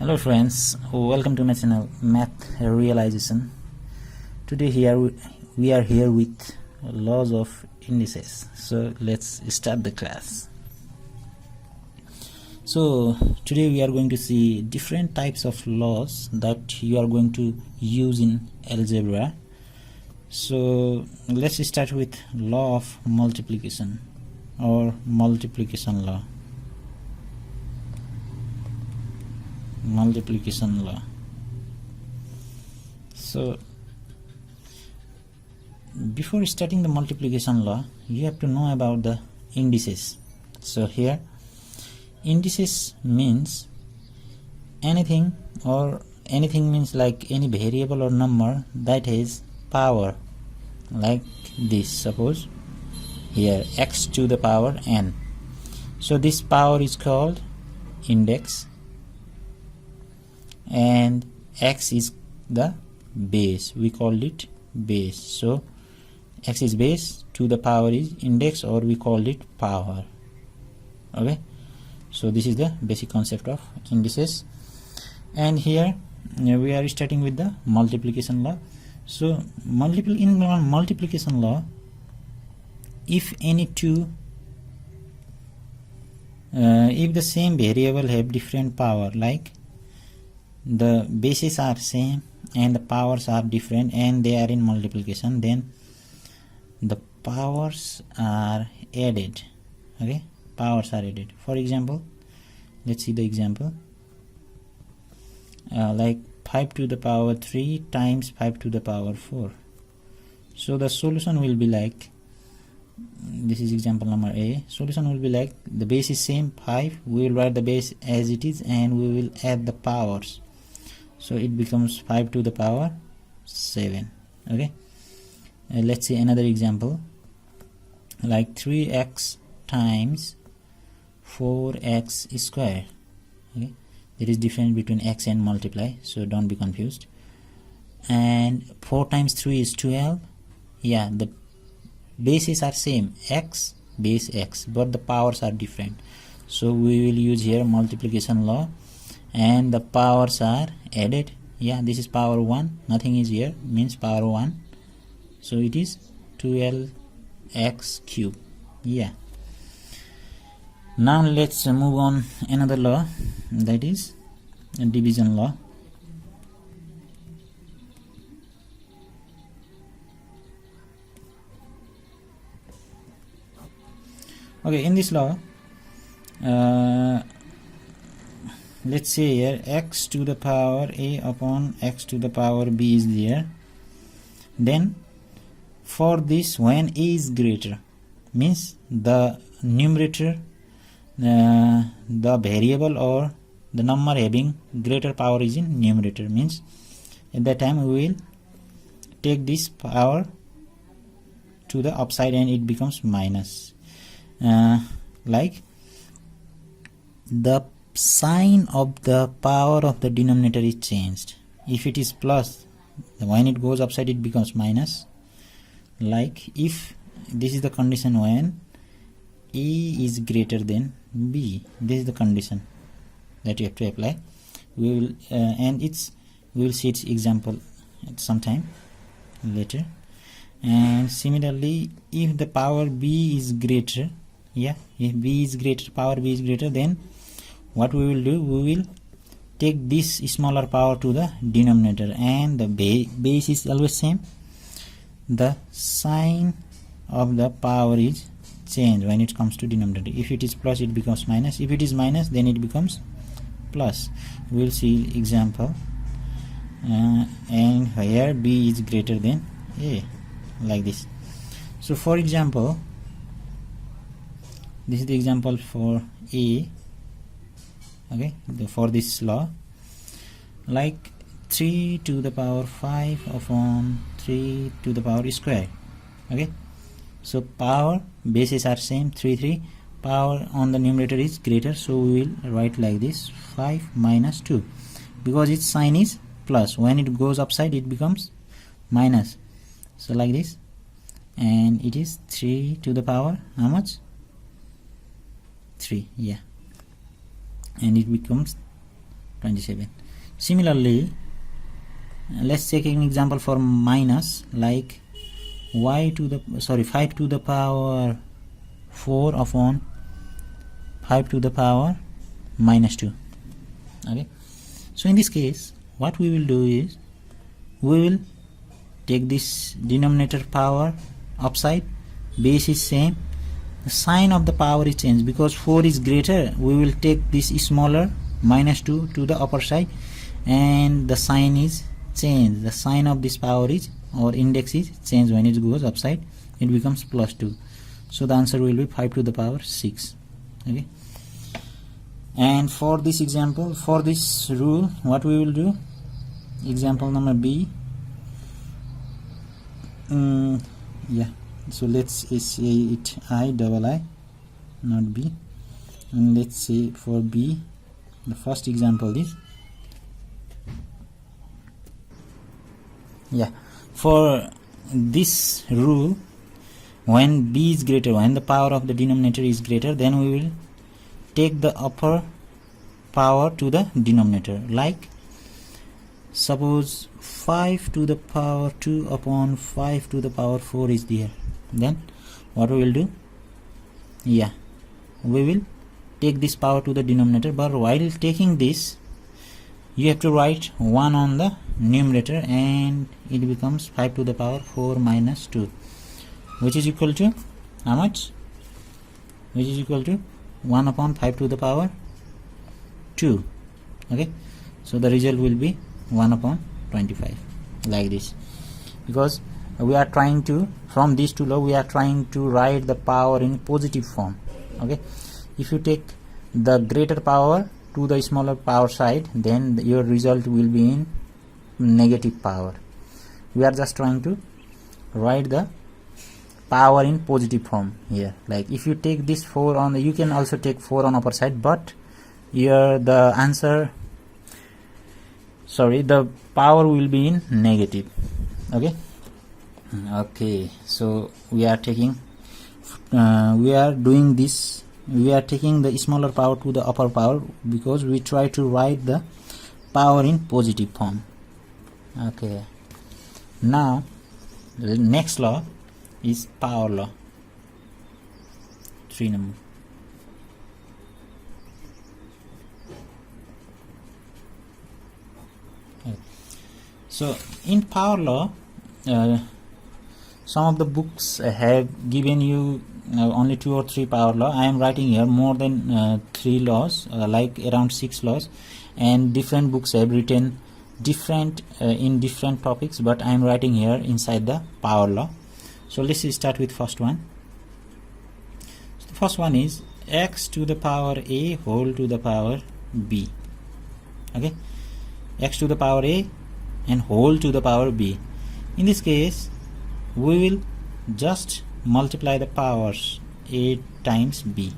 Hello friends, welcome to my channel Math Realization. Today we are here with laws of indices. So let's start the class. So today we are going to see different types of laws that you are going to use in algebra. So let's start with law of multiplication or multiplication law. Multiplication law. So before starting the multiplication law, you have to know about the indices. So here indices means anything, or anything means like any variable or number that has power, like this. Suppose here x to the power n. So this power is called index, and x is the base, we called it base. So x is base, to the power is index, or we called it power. Okay, so this is the basic concept of indices. And here we are starting with the multiplication law. So in multiplication law, if any two if the same variable have different power, like the bases are same and the powers are different and they are in multiplication, then the powers are added. Okay, powers are added. For example, let's see the example, like 5 to the power 3 times 5 to the power 4. So the solution will be like, this is example number A. Solution will be like, the base is same 5, we will write the base as it is and we will add the powers. So it becomes 5 to the power 7. Okay, let's see another example, like 3x times 4x square. Okay, there is difference between x and multiply, so don't be confused. And 4 times 3 is 12. Yeah, the bases are same, x base x, but the powers are different. So we will use here multiplication law, and the powers are added. Yeah, this is power 1, nothing is here, means power 1, so it is 12x cube. Yeah, now let's move on another law, that is division law. Okay, in this law, let's say here x to the power a upon x to the power b is there. Then for this, when a is greater, means the numerator, the variable or the number having greater power is in numerator, means at that time we will take this power to the upside and it becomes minus. Like the sign of the power of the denominator is changed. If it is plus, when it goes upside it becomes minus. Like if this is the condition when a is greater than b, this is the condition that you have to apply. We will we will see its example at some time later. And similarly, if the power b is greater, yeah, if b is greater, power b is greater, then what we will do, we will take this smaller power to the denominator, and the base is always same. The sign of the power is changed when it comes to denominator. If it is plus, it becomes minus. If it is minus, then it becomes plus. We will see example. And here b is greater than a, like this. So for example, this is the example for a. Okay, for this law, like 3 to the power 5 upon 3 to the power square. Okay, so power bases are same, 3, power on the numerator is greater, so we will write like this, 5 minus 2, because its sign is plus, when it goes upside it becomes minus. So like this, and it is 3 to the power how much, 3. Yeah, and it becomes 27. Similarly, let's take an example for minus, like 5 to the power 4 upon 5 to the power minus 2. Okay, so in this case what we will do is we will take this denominator power upside, base is same, the sign of the power is changed. Because 4 is greater, we will take this smaller minus 2 to the upper side, and the sign is changed. The sign of this power is, or index is changed. When it goes upside, it becomes plus 2. So the answer will be 5 to the power 6. Okay, and for this example, for this rule, what we will do, example number B, yeah, so let's say it I double I, not B, and let's say for B, the first example is, yeah, for this rule, when B is greater, when the power of the denominator is greater, then we will take the upper power to the denominator. Like suppose 5 to the power 2 upon 5 to the power 4 is there, then what we will do, yeah, we will take this power to the denominator, but while taking this you have to write 1 on the numerator, and it becomes 5 to the power 4 minus 2, which is equal to how much? Which is equal to 1 upon 5 to the power 2. Okay, so the result will be 1 upon 25, like this, because we are trying to, from this to law, we are trying to write the power in positive form. Okay, if you take the greater power to the smaller power side, then your result will be in negative power. We are just trying to write the power in positive form here. Like if you take this 4 on the, you can also take 4 on upper side, but here the answer, sorry, the power will be in negative. Okay, okay, so we are taking we are doing this, we are taking the smaller power to the upper power, because we try to write the power in positive form. Okay, now the next law is power law, 3 number. So in power law, some of the books have given you only 2 or 3 power law. I am writing here more than 3 laws, like around 6 laws, and different books have written different in different topics, but I am writing here inside the power law. So let's start with first one. So the first one is x to the power a whole to the power b. Okay, x to the power a and whole to the power b. In this case, we will just multiply the powers, a times b.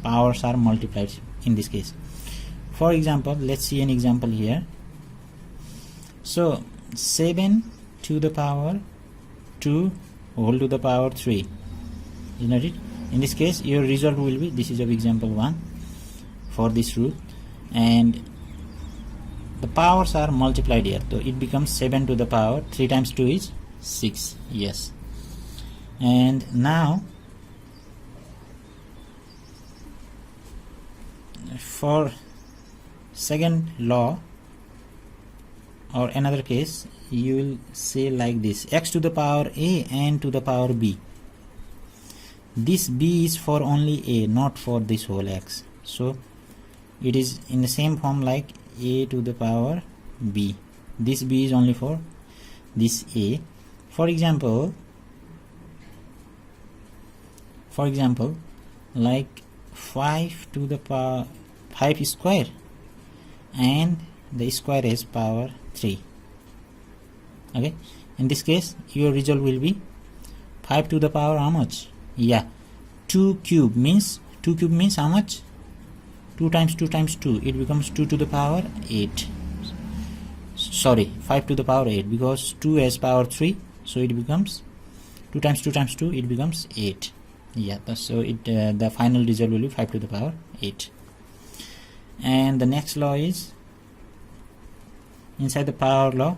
Powers are multiplied in this case. For example, let's see an example here. So 7 to the power 2 whole to the power 3, isn't it? In this case, your result will be, this is of example 1 for this rule, and the powers are multiplied here, so it becomes 7 to the power 3 times 2 is 6. Yes, and now for second law or another case, you will say like this: x to the power a and to the power b. This b is for only a, not for this whole x, so it is in the same form like a to the power b. This b is only for this a. For example, like 5 to the power 5 square, and the square has power 3. Okay, in this case your result will be 5 to the power how much? Yeah, 2 cube means how much? 2 times 2 times 2, it becomes 2 to the power 8. Sorry, 5 to the power 8, because 2 has power 3, so it becomes 2 times 2 times 2, it becomes 8. Yeah, so it the final result will be 5 to the power 8. And the next law is inside the power law,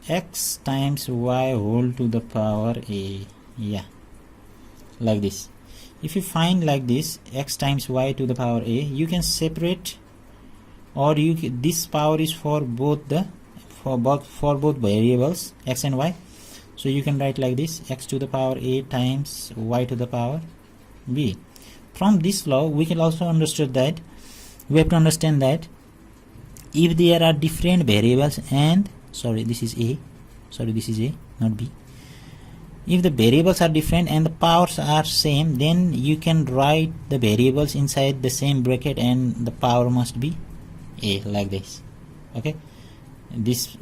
x times y whole to the power a. Yeah, like this. If you find like this, x times y to the power a, you can separate, or this power is for both variables x and y. So you can write like this: x to the power a times y to the power b. From this law, we can also understand that we have to understand that if there are different variables and this is a, not b. If the variables are different and the powers are same, then you can write the variables inside the same bracket and the power must be a, like this. Okay, this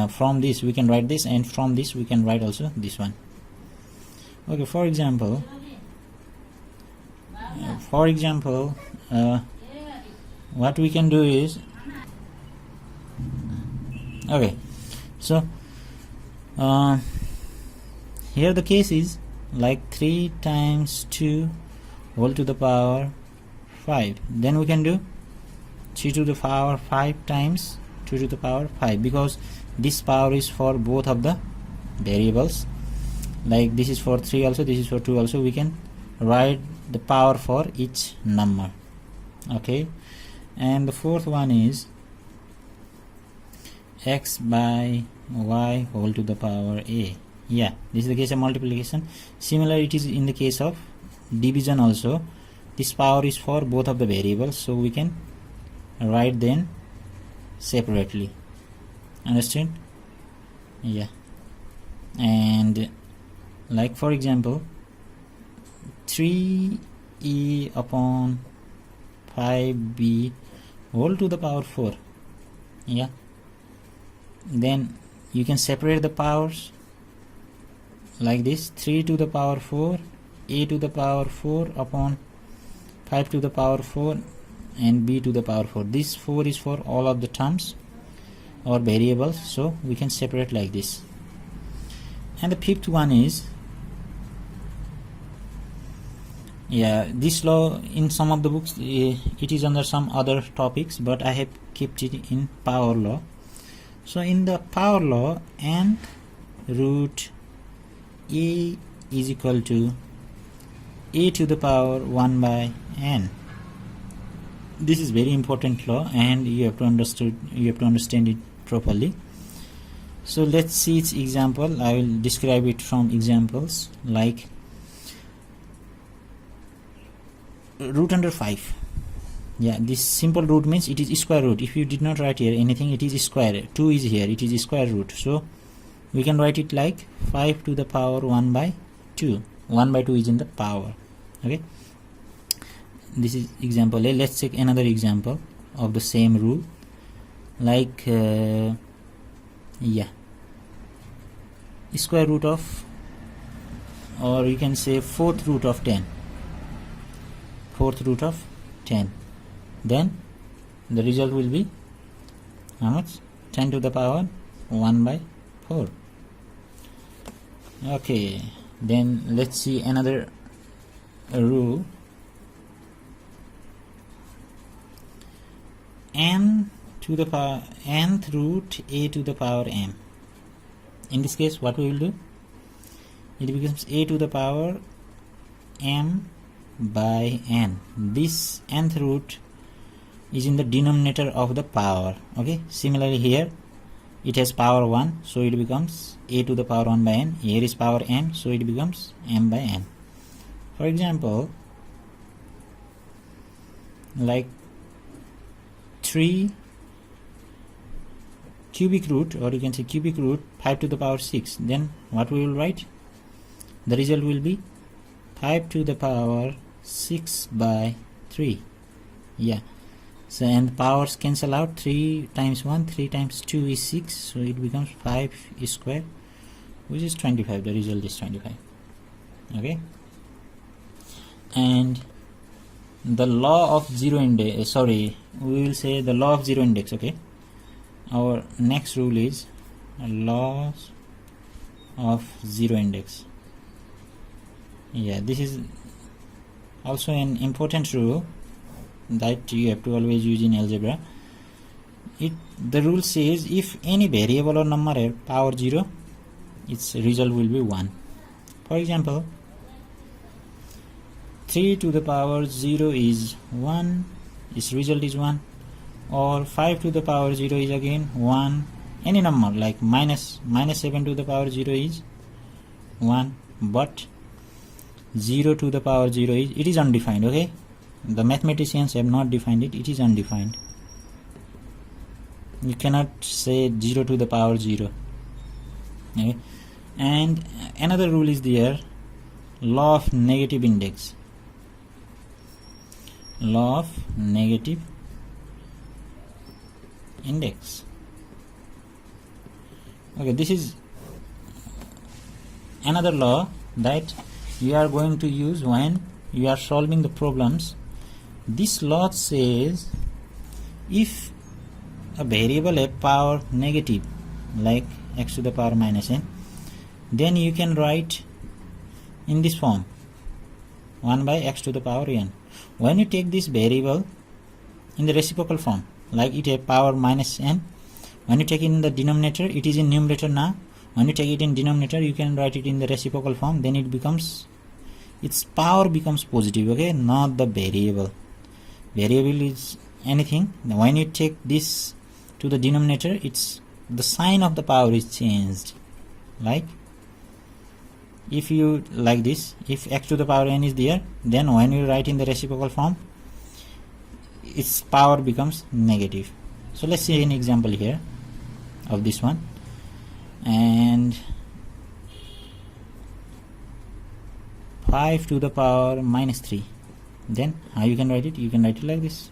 from this we can write this, and from this we can write also this one. Okay, for example, what we can do is, okay, so here the case is like 3 times 2 whole to the power 5. Then we can do 3 to the power 5 times 2 to the power 5, because this power is for both of the variables. Like this is for 3 also, this is for 2 also. We can write the power for each number. Okay, and the fourth one is x by y whole to the power a. Yeah, this is the case of multiplication. Similar it is in the case of division also. This power is for both of the variables, so we can write them separately. Understand? Yeah. And like for example, 3e upon 5b whole to the power 4. Yeah, then you can separate the powers like this: 3 to the power 4, a to the power 4 upon 5 to the power 4, and b to the power 4. This 4 is for all of the terms or variables, so we can separate like this. And the fifth one is, yeah, this law in some of the books it is under some other topics, but I have kept it in power law. So in the power law, nth root a is equal to a to the power 1 by n. This is very important law, and you have to understand it properly. So let's see its example. I will describe it from examples, like root under 5. Yeah, this simple root means it is square root. If you did not write here anything, it is square. 2 is here, it is square root. So we can write it like 5 to the power 1 by 2. 1 by 2 is in the power. Okay, this is example A. Let's take another example of the same rule, like yeah, square root of, or you can say fourth root of 10. Then the result will be how much? 10 to the power 1 by 4. Okay, then let's see another rule. N to the power nth root a to the power m. In this case, what we will do? It becomes a to the power m by n. This nth root is in the denominator of the power. Okay, similarly here it has power 1, so it becomes a to the power 1 by n. Here is power m, so it becomes m by n. For example, like 3 cubic root, or you can say cubic root 5 to the power 6. Then what we will write? The result will be 5 to the power 6 by 3. Yeah, so and the powers cancel out. 3 times 1, 3 times 2 is 6, so it becomes 5 square, which is 25. The result is 25. Okay, and the law of zero index, we will say the law of zero index. Okay, our next rule is laws of zero index. Yeah, this is also an important rule that you have to always use in algebra. the rule says if any variable or number have power 0, its result will be 1. For example, 3 to the power 0 is 1, its result is 1, or 5 to the power 0 is again 1. Any number like minus 7 to the power 0 is 1, but 0 to the power 0 is, it is undefined. Okay, the mathematicians have not defined it, it is undefined. You cannot say 0 to the power 0. Okay, and another rule is there, law of negative index. Law of negative index. Okay, this is another law that you are going to use when you are solving the problems. This law says if a variable have power negative like x to the power minus n, then you can write in this form 1 by x to the power n. When you take this variable in the reciprocal form like it have power minus n, when you take it in the denominator, it is in numerator now. When you take it in denominator, you can write it in the reciprocal form, then it becomes, its power becomes positive. Okay, not the variable. Variable is anything. Now when you take this to the denominator, it's the sign of the power is changed. Like if you like this, if x to the power n is there, then when you write in the reciprocal form, its power becomes negative. So let's see an example here of this one. And 5 to the power minus 3, then how you can write it? You can write it like this,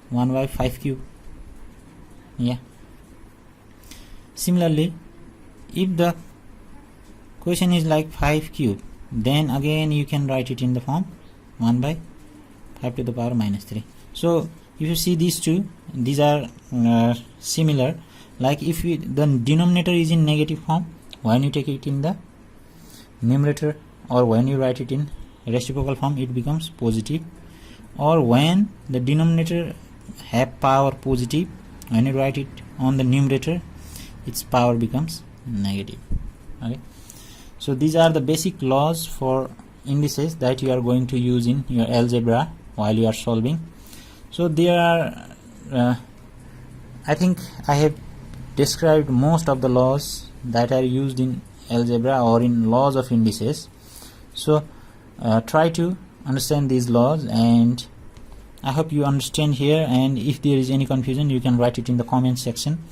1 by 5 cube. Yeah, similarly if the question is like 5 cube, then again you can write it in the form 1 by 5 to the power minus 3. So if you see these two, these are similar. Like if the denominator is in negative form, when you take it in the numerator or when you write it in reciprocal form, it becomes positive. Or when the denominator have power positive, when you write it on the numerator, its power becomes negative. Okay, so these are the basic laws for indices that you are going to use in your algebra while you are solving. So there are I think I have described most of the laws that are used in algebra or in laws of indices. So try to understand these laws, and I hope you understand here, and if there is any confusion you can write it in the comment section.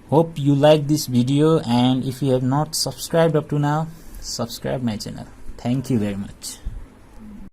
Hope you like this video, and if you have not subscribed up to now, subscribe my channel. Thank you very much.